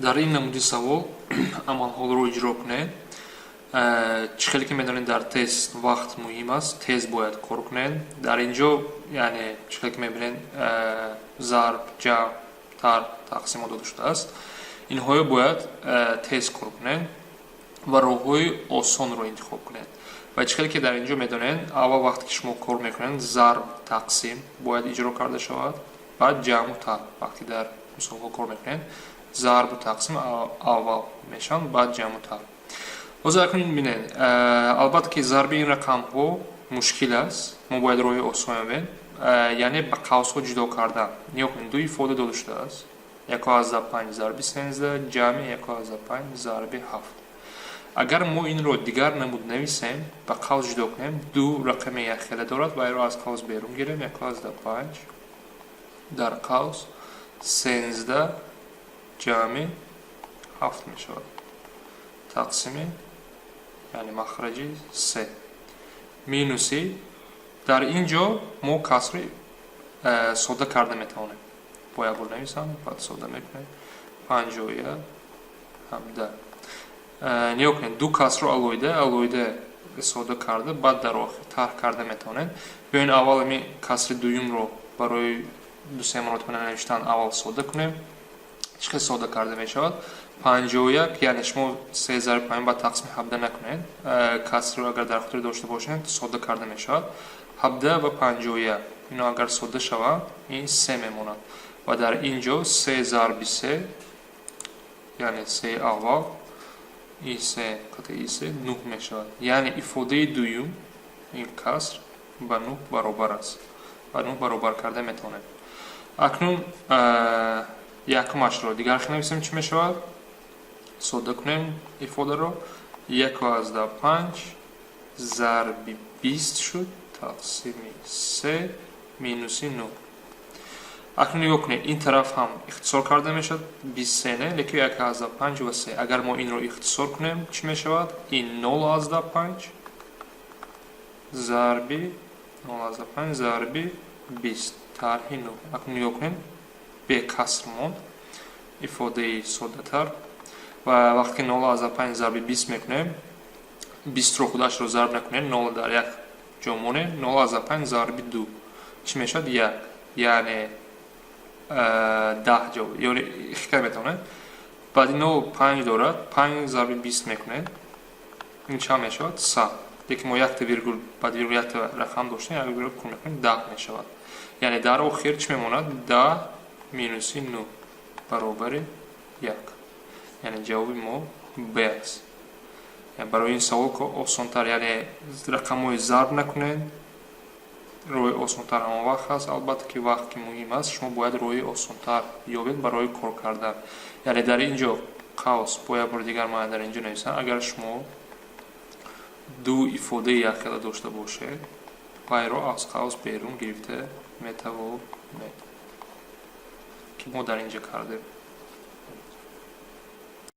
در این نمودی سوال عمل‌ها رو اجرا کنید. چه خیلی که می‌دونید در تست وقت مهم است، تست باید کار کنید. در اینجا یعنی چه خیلی که می‌بینید ضرب، جمع، طرح، تقسیم داده شده است. اینها باید تست کار کنید و راه‌های آسان رو انتخاب کنید. و چه خیلی که در اینجا می‌دونید اول وقتی که شما کار می‌کنید ضرب، تقسیم باید اجرا کرده شود. بعد جمع و طرح وقتی در مثال کار می‌کنید ضرب و تقسیم اول میشن، بعد جمع و طرح. باز اکنون ببینید البته که ضرب این رقم ها مشکل است، ما باید روی آسان ببینیم، یعنی با قوس ها جدا کردن. نیا کنید دو ifade داده شده است، 1/5 ضرب 13 جمع 1/5 ضرب 7. اگر ما این رو دیگر نمود نویسیم با قوس جدا کنیم، دو رقم یخیله دارد و این رو از قوس بیرون گیریم، 1/5 در قوس 13 جمع 7 می شود. تقسیم یعنی مخرجی 3 مینوسی در اینجا ما کسر ساده کرده میتونیم. باید بنویسم بعد ساده میکنیم 51 17. نیا کنید دو کسر علایده ساده کرده بعد در آخر طرح کرده میتونید. بیاین اول می کسر دویم رو برای دو سه مرتبه نوشتن اول ساده کنیم. چه ساده کرده می شود؟ 51 یعنی شما 3 ضرب 5 با تقسیم 17 نکنید، کسر رو اگر در خاطر داشته باشید ساده کرده می شود. 17 و 51 اینا اگر ساده شود این 3 میموند و در اینجا 3 ضرب 3 یعنی 3 اول این 3 قطع این 3 9 می شود. یعنی ifade دویم این کسر با 9 برابر است و 9 برابر کرده می تونید. اکنون یکمش رو دیگر نویسیم چی می شود؟ ساده کنیم ifade رو 1/5 ضرب 20 شد تقسیم 3 مینوسی 9. اکنون نگاه کنید این طرف هم اختصار کرده می شود 23 نه لیکن 1/5 و 3. اگر ما این رو اختصار کنیم چی می شود؟ این 0/5 ضرب 0/5 ضرب 20 طرح 9. اکنون نگاه کنید به کسر موند ifade ساده تر و وقتی 0/5 ضرب 20 میکنیم 20 رو خودش رو ضرب نکنیم 0 در یک جا مونه 0/5 ضرب 2 چی میشد؟ 1 یعنی 10 جا یعنی اخکر میتونه. بعد اینو 5 دارد 5 ضرب 20 میکنیم این چه میشود؟ 100. لیکن ما یک تا ویرگول بعد ویرگول یک تا رقم داشتیم یک ویرگول کن میکنیم 10 میشود. یعنی در آخر چی میموند؟ 10 مینوسی 9 برابر 1. یعنی جواب ما ب است. یعنی برای این سوال که آسان تر یعنی رقم های ضرب نکنید روی آسان تر هم وقت هست. البته که وقت که مهم است شما باید روی آسان تر یابید برای کار کردن. یعنی در اینجا قوس باید بر دیگر معنی در اینجا نویسن. اگر شما دو ifade یخیله داشته باشه پای رو از قوس بیرون گرفته میتوانید که ما در اینجا کردیم.